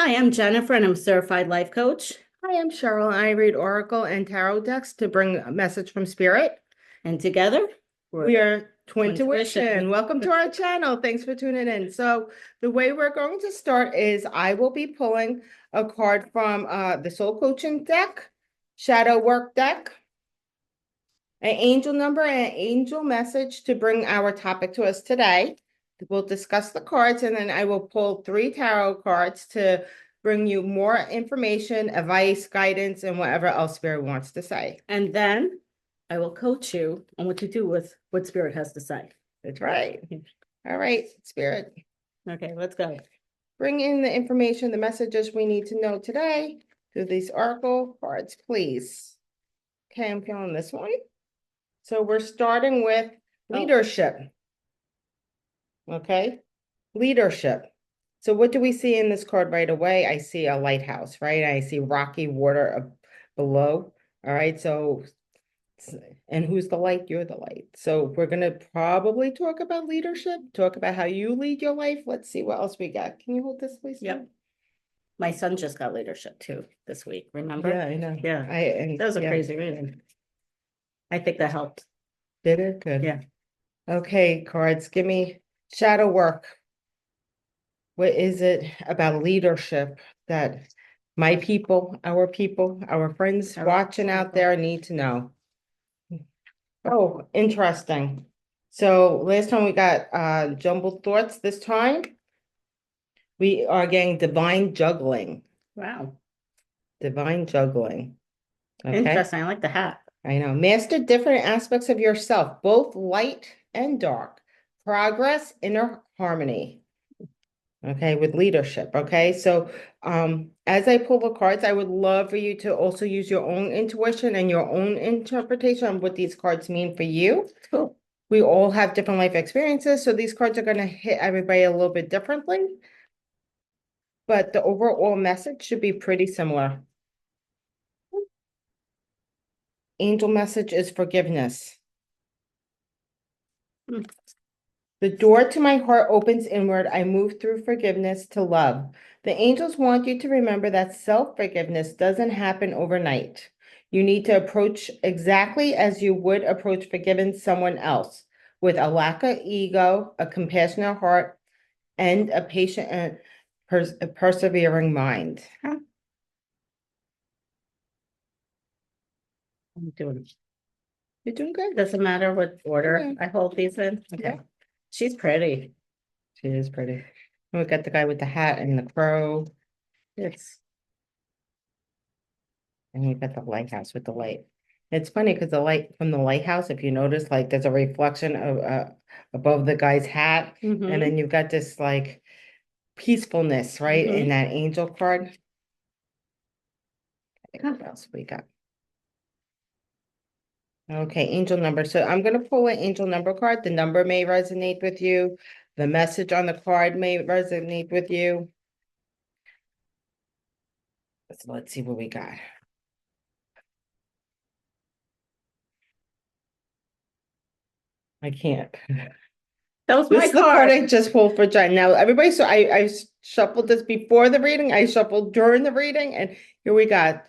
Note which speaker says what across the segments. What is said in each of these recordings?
Speaker 1: Hi, I'm Jennifer and I'm a certified life coach.
Speaker 2: Hi, I'm Cheryl, and I read Oracle and Tarot decks to bring a message from Spirit.
Speaker 1: And together, we're
Speaker 2: We are
Speaker 1: Twintuition.
Speaker 2: Twintuition. Welcome to our channel. Thanks for tuning in. So the way we're going to start is I will be pulling a card from the Soul Coaching deck, Shadow Work deck, an angel number, and an angel message to bring our topic to us today. We'll discuss the cards, and then I will pull 3 tarot cards to bring you more information, advice, guidance, and whatever else Spirit wants to say.
Speaker 1: And then I will coach you on what to do with what Spirit has to say.
Speaker 2: That's right. All right, Spirit.
Speaker 1: Okay, let's go.
Speaker 2: Bring in the information, the messages we need to know today through these oracle cards, please. Okay, I'm feeling this one. So we're starting with leadership. Okay, leadership. So what do we see in this card right away? I see a lighthouse, right? I see rocky water below. All right, so, and who's the light? You're the light. So we're going to probably talk about leadership, talk about how you lead your life. Let's see what else we got. Can you hold this, please?
Speaker 1: Yep. My son just got leadership too this week, remember?
Speaker 2: Yeah, I know.
Speaker 1: Yeah. That was a crazy reading. I think that helped.
Speaker 2: Did it? Good.
Speaker 1: Yeah.
Speaker 2: Okay, cards, give me shadow work. What is it about leadership that my people, our friends watching out there need to know? Oh, interesting. So last time we got jumbled thoughts. This time we are getting divine juggling.
Speaker 1: Wow.
Speaker 2: Divine juggling. Okay.
Speaker 1: Interesting. I like the hat.
Speaker 2: I know. Master different aspects of yourself, both light and dark. Progress, inner harmony. Okay, with leadership. Okay, so as I pull the cards, I would love for you to also use your own intuition and your own interpretation of what these cards mean for you.
Speaker 1: Cool.
Speaker 2: We all have different life experiences, so these cards are going to hit everybody a little bit differently. But the overall message should be pretty similar. Angel message is forgiveness. The door to my heart opens inward. I move through forgiveness to love. The angels want you to remember that self-forgiveness doesn't happen overnight. You need to approach exactly as you would approach forgiving someone else, with a lack of ego, a compassionate heart, and a patient and persevering mind.
Speaker 1: I'm doing.
Speaker 2: You're doing good.
Speaker 1: Doesn't matter what order
Speaker 2: Yeah.
Speaker 1: I hold these in. Okay.
Speaker 2: Yeah.
Speaker 1: She's pretty.
Speaker 2: She is pretty. And we got the guy with the hat and the crow.
Speaker 1: It's
Speaker 2: And we've got the lighthouse with the light. It's funny because the light from the lighthouse, if you notice, like there's a reflection of above the guy's hat, and then you've got this like peacefulness, right, in that angel card. Okay, what else we got? Okay, angel number. So I'm gonna pull an angel number card. The number may resonate with you. The message on the card may resonate with you. So let's see what we got. I can't.
Speaker 1: that was
Speaker 2: This
Speaker 1: my
Speaker 2: is the card
Speaker 1: card.
Speaker 2: I just pulled for Jen. Now, everybody, so I shuffled this before the reading. I shuffled during the reading, and here we got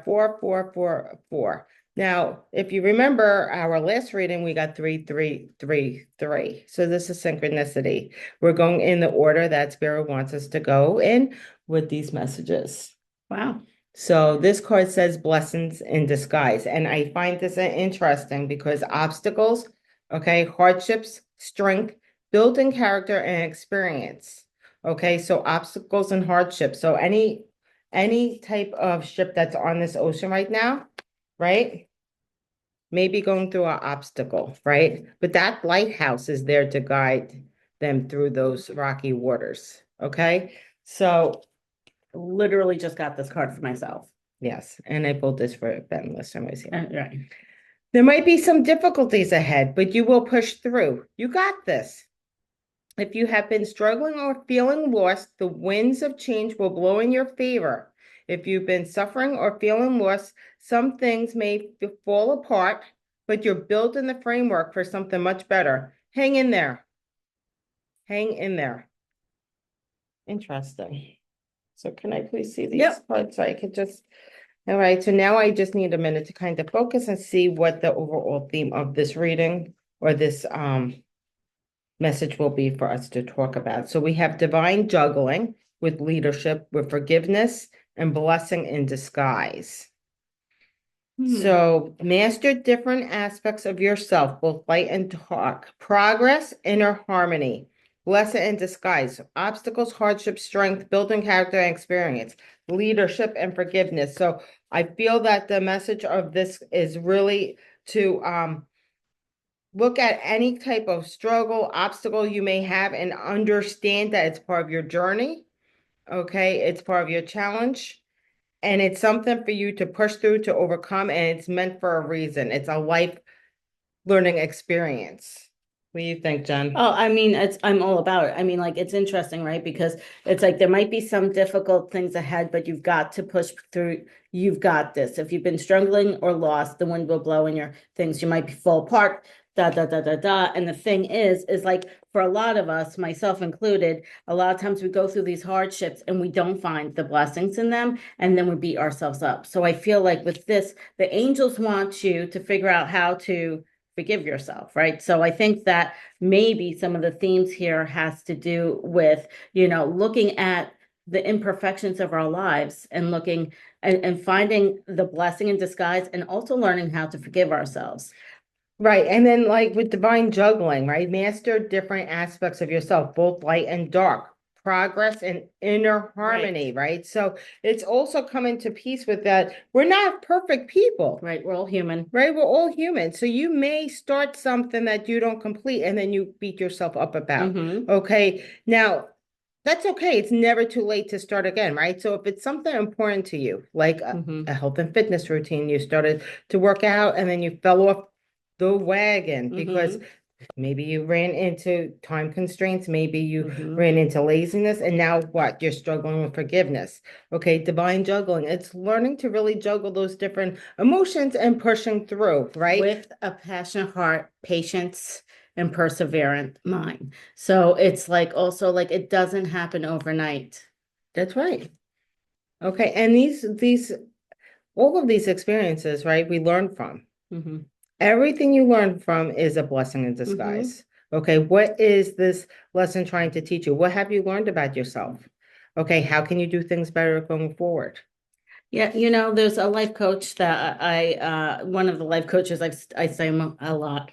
Speaker 2: 4, 4, 4, 4. Now, if you remember our last reading, we got 3, 3, 3, 3. So this is synchronicity. We're going in the order that Spirit wants us to go in with these messages.
Speaker 1: Wow.
Speaker 2: So this card says blessings in disguise. And I find this interesting because obstacles, okay, hardships, strength, building character and experience. Okay, so obstacles and hardships. So any type of ship that's on this ocean right now, right? Maybe going through an obstacle, right? But that lighthouse is there to guide them through those rocky waters. Okay, so
Speaker 1: Literally just got this card for myself.
Speaker 2: yes, and I pulled this for Ben last time I was here.
Speaker 1: Right.
Speaker 2: There might be some difficulties ahead, but you will push through. You got this. If you have been struggling or feeling lost, the winds of change will blow in your favor. If you've been suffering or feeling lost, some things may fall apart, but you're building the framework for something much better. Hang in there. Hang in there. Interesting. So can I please see these
Speaker 1: Yep.
Speaker 2: cards so I could just, all right, so now I just need a minute to kind of focus and see what the overall theme of this reading or this message will be for us to talk about. So we have divine juggling with leadership, with forgiveness and blessing in disguise. So master different aspects of yourself, both light and dark, progress, inner harmony, blessing in disguise, obstacles, hardship, strength, building character and experience, leadership and forgiveness. So I feel that the message of this is really to look at any type of struggle, obstacle you may have and understand that it's part of your journey. Okay, it's part of your challenge. And it's something for you to push through to overcome, and it's meant for a reason. It's a life learning experience. What do you think, Jen?
Speaker 1: Oh, I mean, I'm all about it. I mean, like, it's interesting, right? Because it's like there might be some difficult things ahead, but you've got to push through. You've got this. If you've been struggling or lost, the wind will blow in your things. You might be fall apart, da da da da da. And the thing is like for a lot of us, myself included, a lot of times we go through these hardships and we don't find the blessings in them, and then we beat ourselves up. So I feel like with this, the angels want you to figure out how to forgive yourself, right? So I think that maybe some of the themes here has to do with, looking at the imperfections of our lives and looking and finding the blessing in disguise and also learning how to forgive ourselves.
Speaker 2: Right. And then like with divine juggling, right? Master different aspects of yourself, both light and dark, progress and inner harmony, right? So it's also coming to peace with that. We're not perfect people.
Speaker 1: Right. We're all human.
Speaker 2: Right? We're all human. So you may start something that you don't complete and then you beat yourself up about.
Speaker 1: Mhm.
Speaker 2: Okay. Now, that's okay. It's never too late to start again, right? So if it's something important to you, like
Speaker 1: Mhm.
Speaker 2: a health and fitness routine, you started to work out and then you fell off the wagon because
Speaker 1: Mhm.
Speaker 2: maybe you ran into time constraints, maybe you
Speaker 1: Mhm.
Speaker 2: ran into laziness, and now what? You're struggling with forgiveness. Okay, divine juggling. It's learning to really juggle those different emotions and pushing through, right?
Speaker 1: With a passionate heart, patience, and perseverant mind. So it's like also like it doesn't happen overnight.
Speaker 2: That's right. Okay, and these all of these experiences, right, we learn from.
Speaker 1: Mhm.
Speaker 2: Everything you learn from is a blessing in
Speaker 1: Mhm.
Speaker 2: disguise. Okay, what is this lesson trying to teach you? What have you learned about yourself? Okay, how can you do things better going forward?
Speaker 1: Yeah, there's a life coach that one of the life coaches, I say a lot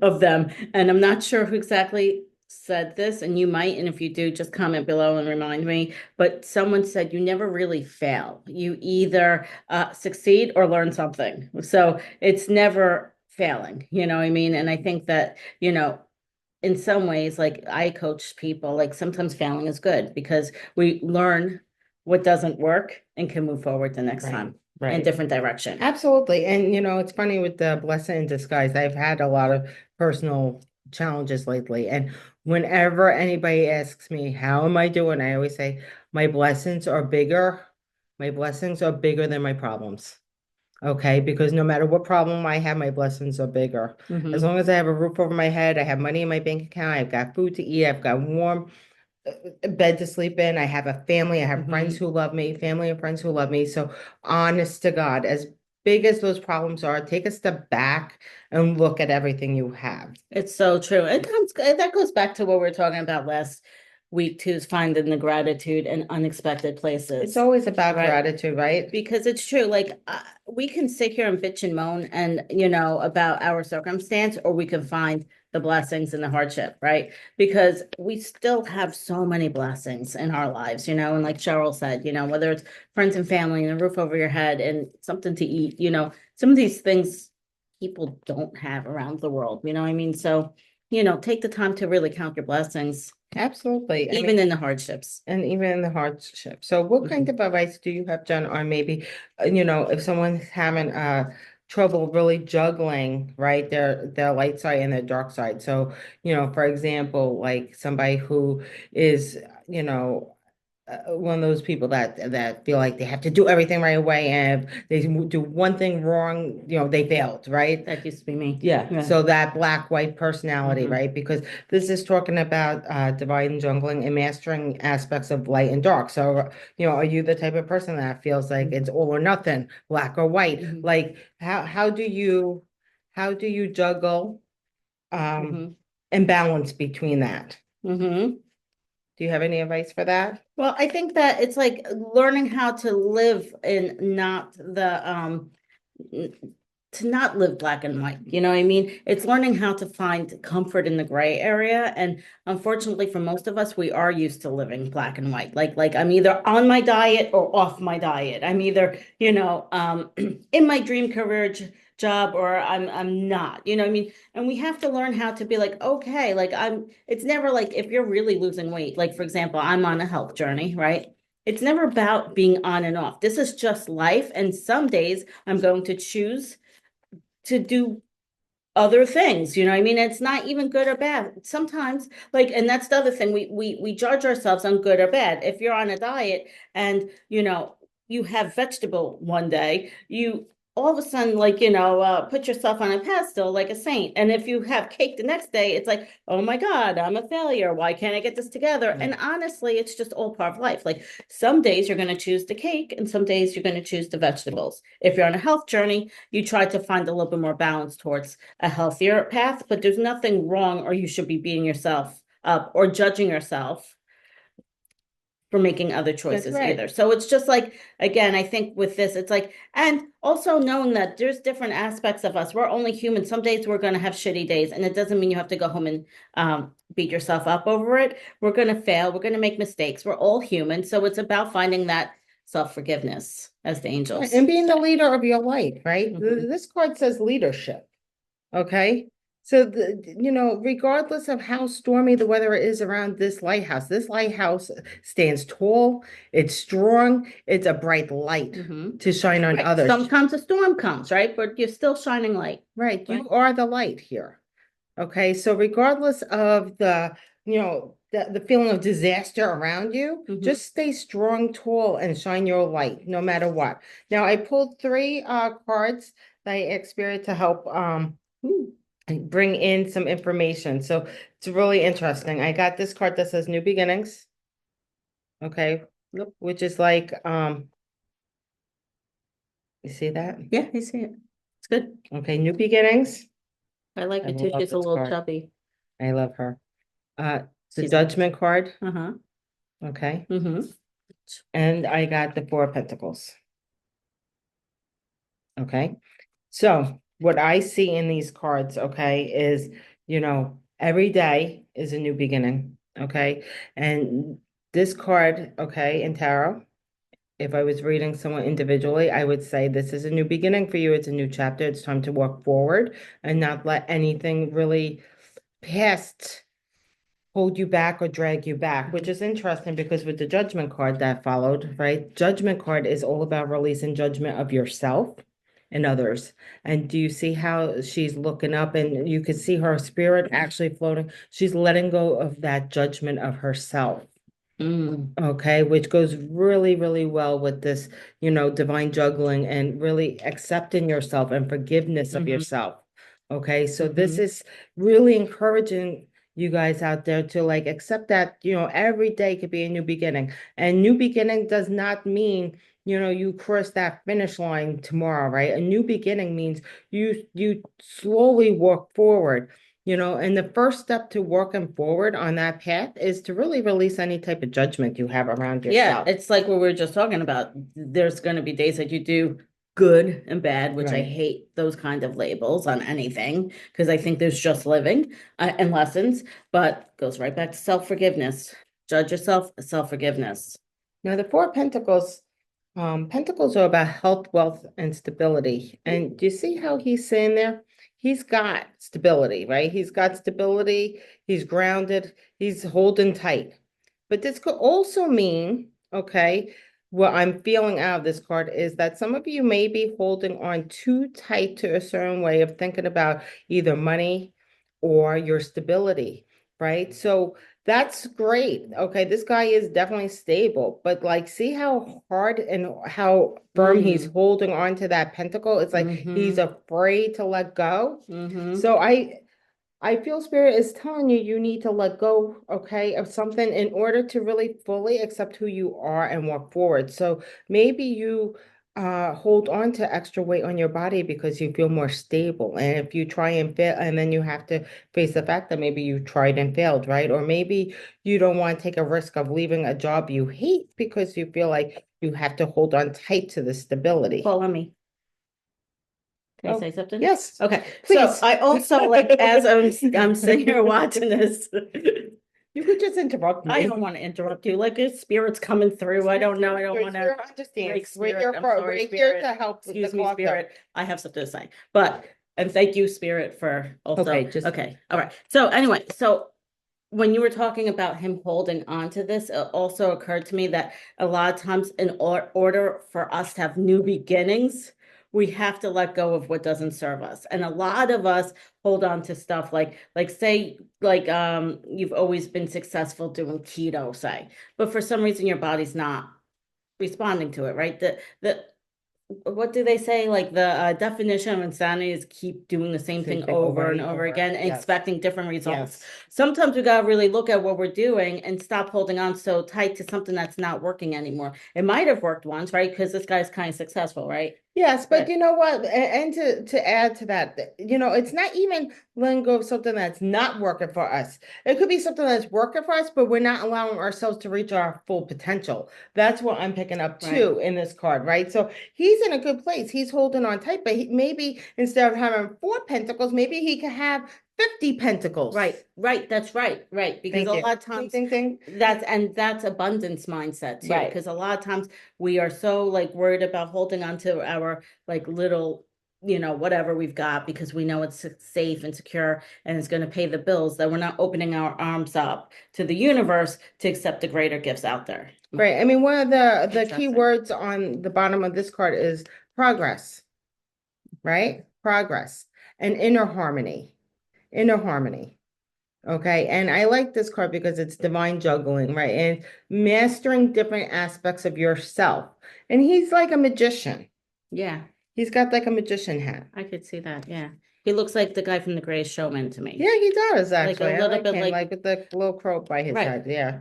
Speaker 1: of them, and I'm not sure who exactly said this, and you might, and if you do, just comment below and remind me. But someone said you never really fail. You either succeed or learn something. So it's never failing, you know what I mean? And I think that, in some ways, like I coach people, like sometimes failing is good because we learn what doesn't work and can move forward the next
Speaker 2: Right,
Speaker 1: time in
Speaker 2: right.
Speaker 1: different direction.
Speaker 2: Absolutely. And it's funny with the blessing in disguise. I've had a lot of personal challenges lately. And whenever anybody asks me, how am I doing? I always say, my blessings are bigger. My blessings are bigger than my problems. Okay, because no matter what problem I have, my blessings are bigger. As
Speaker 1: Mhm.
Speaker 2: long as I have a roof over my head, I have money in my bank account, I've got food to eat, I've got warm bed to sleep in, I have a family, I have friends
Speaker 1: Mhm.
Speaker 2: who love me, family and friends who love me. So honest to God, as big as those problems are, take a step back and look at everything you have.
Speaker 1: It's so true. That goes back to what we were talking about last week too, is finding the gratitude in unexpected places.
Speaker 2: It's always about
Speaker 1: Right.
Speaker 2: gratitude, right?
Speaker 1: Because it's true, like we can sit here and bitch and moan and about our circumstance, or we can find the blessings and the hardship, right? Because we still have so many blessings in our lives, and like Cheryl said, whether it's friends and family and a roof over your head and something to eat, some of these things people don't have around the world, you know what I mean? So, take the time to really count your blessings,
Speaker 2: Absolutely. I
Speaker 1: even
Speaker 2: mean,
Speaker 1: in the hardships.
Speaker 2: and even in the hardship. So what kind of advice do you have, Jen? Or maybe, if someone's having trouble really juggling, right, their light side and their dark side. So, for example, like somebody who is, one of those people that feel like they have to do everything right away, and if they do one thing wrong, they failed, right?
Speaker 1: That used to be me.
Speaker 2: Yeah, so that black-white personality,
Speaker 1: Mhm.
Speaker 2: right? Because this is talking about divine and jungling and mastering aspects of light and dark. So, are you the type of person that feels like it's all or nothing, black or white?
Speaker 1: Mhm.
Speaker 2: Like, how do you juggle
Speaker 1: Mhm.
Speaker 2: and balance between that?
Speaker 1: Mhm.
Speaker 2: Do you have any advice for that?
Speaker 1: Well, I think that it's like learning how to live in not the n- to not live black and white. You know what I mean? It's learning how to find comfort in the gray area. And unfortunately, for most of us, we are used to living black and white. Like I'm either on my diet or off my diet. I'm either, in my dream career job or I'm not. You know what I mean? And we have to learn how to be like, okay, like it's never like if you're really losing weight, like for example, I'm on a health journey, right? It's never about being on and off. This is just life. And some days I'm going to choose to do other things. You know what I mean? It's not even good or bad. Sometimes, like, and that's the other thing, we judge ourselves on good or bad. If you're on a diet and you have vegetable one day, you all of a sudden like put yourself on a pedestal like a saint. And if you have cake the next day, it's like, oh my God, I'm a failure. Why can't I get this together?
Speaker 2: Yeah.
Speaker 1: And honestly, it's just all part of life. Like some days you're going to choose the cake and some days you're going to choose the vegetables. If you're on a health journey, you try to find a little bit more balance towards a healthier path, but there's nothing wrong or you should be beating yourself up or judging yourself for making other choices
Speaker 2: right.
Speaker 1: either. So it's just like, again, I think with this, it's like, and also knowing that there's different aspects of us. We're only human. Some days we're going to have shitty days, and it doesn't mean you have to go home and beat yourself up over it. We're going to fail. We're going to make mistakes. We're all human. So it's about finding that self-forgiveness, as the angels
Speaker 2: And being the
Speaker 1: say.
Speaker 2: leader of your life, right?
Speaker 1: Mhm.
Speaker 2: This card says leadership. Okay. So regardless of how stormy the weather is around this lighthouse stands tall, it's strong, it's a bright light
Speaker 1: Mhm.
Speaker 2: to shine on
Speaker 1: Right.
Speaker 2: others.
Speaker 1: Sometimes a storm comes, right? But you're still shining light.
Speaker 2: Right.
Speaker 1: Right.
Speaker 2: You are the light here. Okay. So regardless of the feeling of disaster around you,
Speaker 1: Mhm.
Speaker 2: just stay strong, tall, and shine your light no matter what. Now I pulled three cards that I experienced to help
Speaker 1: Ooh.
Speaker 2: bring in some information. So it's really interesting. I got this card that says New Beginnings. Okay.
Speaker 1: Yep.
Speaker 2: Which is like, you see that?
Speaker 1: Yeah, I see it. It's good.
Speaker 2: Okay, New Beginnings.
Speaker 1: I like
Speaker 2: I
Speaker 1: it too.
Speaker 2: love
Speaker 1: She's a
Speaker 2: this
Speaker 1: little
Speaker 2: card.
Speaker 1: chubby.
Speaker 2: I love her. The
Speaker 1: She's nice.
Speaker 2: Judgment card.
Speaker 1: Uh-huh.
Speaker 2: Okay.
Speaker 1: Mm-hmm.
Speaker 2: And I got the Four of Pentacles. Okay. So what I see in these cards, okay, is, every day is a new beginning. Okay. And this card, okay, in tarot, if I was reading someone individually, I would say this is a new beginning for you. It's a new chapter. It's time to walk forward and not let anything really past hold you back or drag you back, which is interesting because with the judgment card that followed, right? Judgment card is all about releasing judgment of yourself and others. And do you see how she's looking up and you can see her spirit actually floating? She's letting go of that judgment of herself.
Speaker 1: Mm.
Speaker 2: Okay, which goes really, really well with this, divine juggling and really accepting yourself and forgiveness of
Speaker 1: Mhm.
Speaker 2: yourself. Okay, so this
Speaker 1: Mhm.
Speaker 2: is really encouraging you guys out there to like accept that, every day could be a new beginning. And new beginning does not mean, you cross that finish line tomorrow, right? A new beginning means you slowly walk forward. And the first step to working forward on that path is to really release any type of judgment you have around
Speaker 1: Yeah,
Speaker 2: yourself.
Speaker 1: it's like what we were just talking about. There's going to be days that you do good and bad, which I
Speaker 2: Right.
Speaker 1: hate those kind of labels on anything because I think there's just living and lessons, but goes right back to self-forgiveness. Judge yourself, self-forgiveness.
Speaker 2: Now, the Four of Pentacles, Pentacles are about health, wealth, and stability. And do you see how he's saying there? He's got stability, right? He's got stability. He's grounded. He's holding tight. But this could also mean, okay, what I'm feeling out of this card is that some of you may be holding on too tight to a certain way of thinking about either money or your stability. right? So that's great. Okay, this guy is definitely stable, but like, see how hard and how firm he's
Speaker 1: Mm.
Speaker 2: holding on to that pentacle? It's like he's
Speaker 1: Mm-hmm.
Speaker 2: afraid to let go.
Speaker 1: Mm-hmm.
Speaker 2: So I feel Spirit is telling you you need to let go, okay, of something in order to really fully accept who you are and walk forward. So maybe you hold on to extra weight on your body because you feel more stable. And if you try and fail, and then you have to face the fact that maybe you tried and failed, right? Or maybe you don't want to take a risk of leaving a job you hate because you feel like you have to hold on tight to the stability.
Speaker 1: Follow me. Can I
Speaker 2: Oh,
Speaker 1: say something?
Speaker 2: yes,
Speaker 1: Okay, so
Speaker 2: please.
Speaker 1: I also like as I'm sitting here watching this.
Speaker 2: You could just interrupt
Speaker 1: I
Speaker 2: me.
Speaker 1: don't want to interrupt you. Like if spirit's coming through. I don't know. I don't
Speaker 2: Your
Speaker 1: want to
Speaker 2: spirit
Speaker 1: break
Speaker 2: understands.
Speaker 1: spirit. I'm sorry,
Speaker 2: We're here
Speaker 1: spirit.
Speaker 2: to help with the
Speaker 1: Excuse me,
Speaker 2: clock up.
Speaker 1: spirit. I have something to say. But and thank you, spirit, for also.
Speaker 2: Okay, just
Speaker 1: Okay. All right. So anyway, so when you were talking about him holding on to this, it also occurred to me that a lot of times in order for us to have new beginnings, we have to let go of what doesn't serve us. And a lot of us hold on to stuff like say like you've always been successful doing keto, say, but for some reason your body's not responding to it, right? The what do they say? Like the definition of insanity is keep doing the same
Speaker 2: same
Speaker 1: thing
Speaker 2: thing over
Speaker 1: over and
Speaker 2: and
Speaker 1: over
Speaker 2: over.
Speaker 1: again and
Speaker 2: Yes,
Speaker 1: expecting different results.
Speaker 2: yes.
Speaker 1: Sometimes we gotta really look at what we're doing and stop holding on so tight to something that's not working anymore. It might have worked once, right? Because this guy's kind of successful, right?
Speaker 2: Yes, but
Speaker 1: But
Speaker 2: you know what? And to add to that, it's not even letting go of something that's not working for us. It could be something that's working for us, but we're not allowing ourselves to reach our full potential. That's what I'm picking up
Speaker 1: right.
Speaker 2: too in this card, right? So he's in a good place. He's holding on tight, but maybe instead of having four pentacles, maybe he could have 50 pentacles.
Speaker 1: Right, that's right. Because a
Speaker 2: Thank you.
Speaker 1: lot of
Speaker 2: Ding,
Speaker 1: times
Speaker 2: ding, ding.
Speaker 1: that's abundance mindset too.
Speaker 2: Right.
Speaker 1: Because a lot of times we are so like worried about holding on to our like little, whatever we've got because we know it's safe and secure and it's going to pay the bills that we're not opening our arms up to the universe to accept the greater gifts out there.
Speaker 2: Right. I mean, one of the key
Speaker 1: Interesting.
Speaker 2: words on the bottom of this card is progress, right? Progress and inner harmony. Inner harmony. Okay. And I like this card because it's divine juggling, right? And mastering different aspects of yourself. And he's like a magician.
Speaker 1: Yeah,
Speaker 2: He's got like a magician hat.
Speaker 1: I could see that. Yeah. He looks like the guy from The Greatest Showman to me.
Speaker 2: Yeah, he does
Speaker 1: Like a
Speaker 2: actually. I
Speaker 1: little
Speaker 2: like
Speaker 1: bit
Speaker 2: him,
Speaker 1: like
Speaker 2: like with the little crow by his
Speaker 1: right.
Speaker 2: head. Yeah.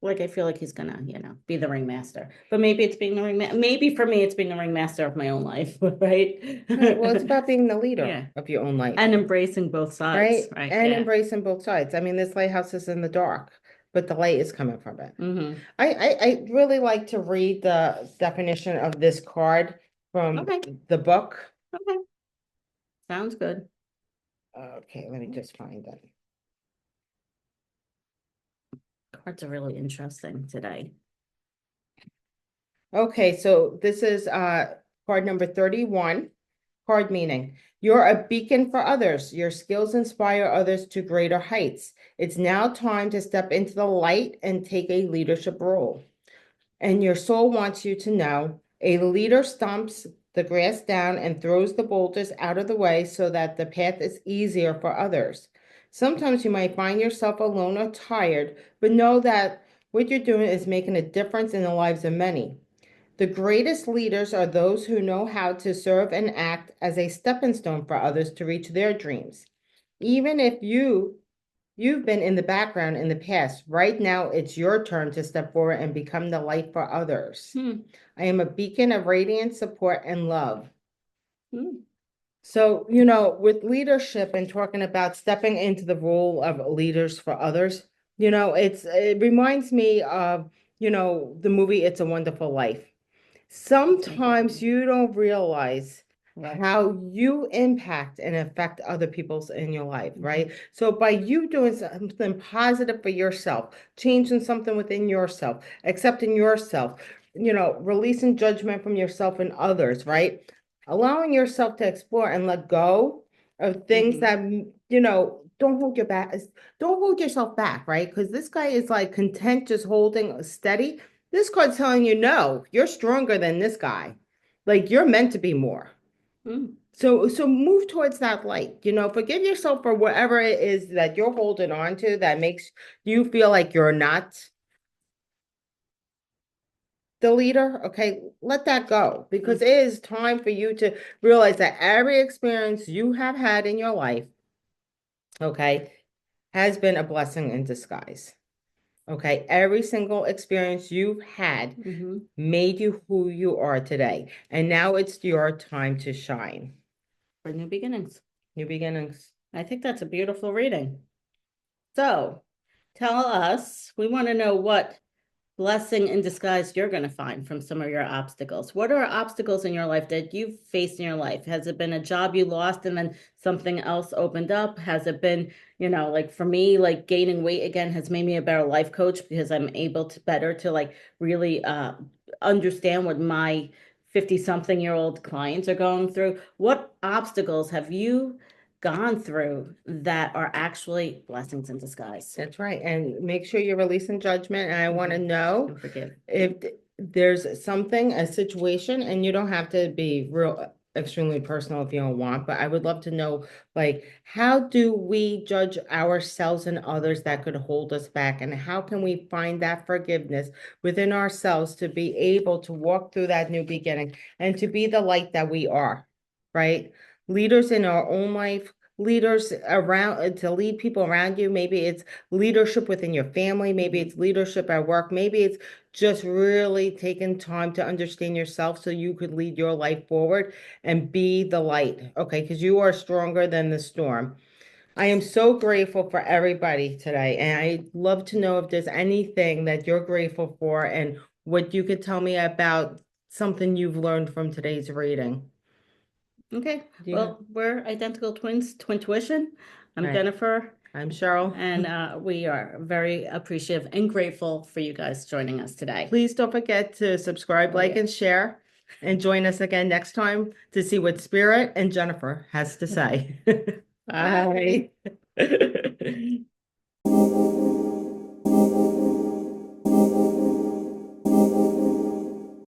Speaker 1: Like I feel like he's gonna, be the ringmaster. But maybe it's being the ringmaster. Maybe for me, it's being the ringmaster of my own life, right?
Speaker 2: Right. Well, it's about being the leader
Speaker 1: Yeah,
Speaker 2: of your own life.
Speaker 1: and embracing both sides,
Speaker 2: Right?
Speaker 1: right?
Speaker 2: And
Speaker 1: Yeah.
Speaker 2: embracing both sides. I mean, this lighthouse is in the dark, but the light is coming from it.
Speaker 1: Mm-hmm.
Speaker 2: I really like to read the definition of this card from
Speaker 1: Okay.
Speaker 2: the book.
Speaker 1: Okay. Sounds good.
Speaker 2: Okay, let me just find it.
Speaker 1: Cards are really interesting today.
Speaker 2: Okay, so this is card number 31. Card meaning, you're a beacon for others. Your skills inspire others to greater heights. It's now time to step into the light and take a leadership role. And your soul wants you to know a leader stomps the grass down and throws the boulders out of the way so that the path is easier for others. Sometimes you might find yourself alone or tired, but know that what you're doing is making a difference in the lives of many. The greatest leaders are those who know how to serve and act as a stepping stone for others to reach their dreams. Even if you've been in the background in the past, right now it's your turn to step forward and become the light for others.
Speaker 1: Hmm.
Speaker 2: I am a beacon of radiance, support, and love.
Speaker 1: Hmm.
Speaker 2: So, with leadership and talking about stepping into the role of leaders for others, it reminds me of, the movie It's a Wonderful Life. Sometimes you don't realize
Speaker 1: Right.
Speaker 2: how you impact and affect other people's in your life, right? So by you doing something positive for yourself, changing something within yourself, accepting yourself, releasing judgment from yourself and others, right? Allowing yourself to explore and let go of things that, don't hold your back, don't hold yourself back, right? Because this guy is like content just holding steady. This card's telling you, no, you're stronger than this guy. Like you're meant to be more.
Speaker 1: Hmm.
Speaker 2: So move towards that light, forgive yourself for whatever it is that you're holding on to that makes you feel like you're not the leader. Okay, let that go because it is time for you to realize that every experience you have had in your life, okay, has been a blessing in disguise. Okay, every single experience you've had
Speaker 1: Mhm.
Speaker 2: made you who you are today. And now it's your time to shine.
Speaker 1: For new beginnings.
Speaker 2: New beginnings.
Speaker 1: I think that's a beautiful reading. So tell us, we want to know what blessing in disguise you're going to find from some of your obstacles. What are obstacles in your life that you've faced in your life? Has it been a job you lost and then something else opened up? Has it been, like for me, like gaining weight again has made me a better life coach because I'm able to better to like really understand what my 50 something year old clients are going through. What obstacles have you gone through that are actually blessings in disguise?
Speaker 2: That's right. And make sure you're releasing judgment. And I want to know
Speaker 1: And forgive.
Speaker 2: if there's something, a situation, and you don't have to be real extremely personal if you don't want, but I would love to know, like, how do we judge ourselves and others that could hold us back? And how can we find that forgiveness within ourselves to be able to walk through that new beginning and to be the light that we are, right? Leaders in our own life, leaders around to lead people around you. Maybe it's leadership within your family, maybe it's leadership at work, maybe it's just really taking time to understand yourself so you could lead your life forward and be the light, okay? Because you are stronger than the storm. I am so grateful for everybody today, and I'd love to know if there's anything that you're grateful for and what you could tell me about something you've learned from today's reading.
Speaker 1: Okay,
Speaker 2: Yeah.
Speaker 1: well, we're identical twins, twin tuition. I'm
Speaker 2: Right.
Speaker 1: Jennifer,
Speaker 2: I'm Cheryl.
Speaker 1: and we are very appreciative and grateful for you guys joining us today.
Speaker 2: Please don't forget to subscribe, like,
Speaker 1: yeah.
Speaker 2: and share, and join us again next time to see what Spirit and Jennifer has to say.
Speaker 1: Bye.
Speaker 2: Bye.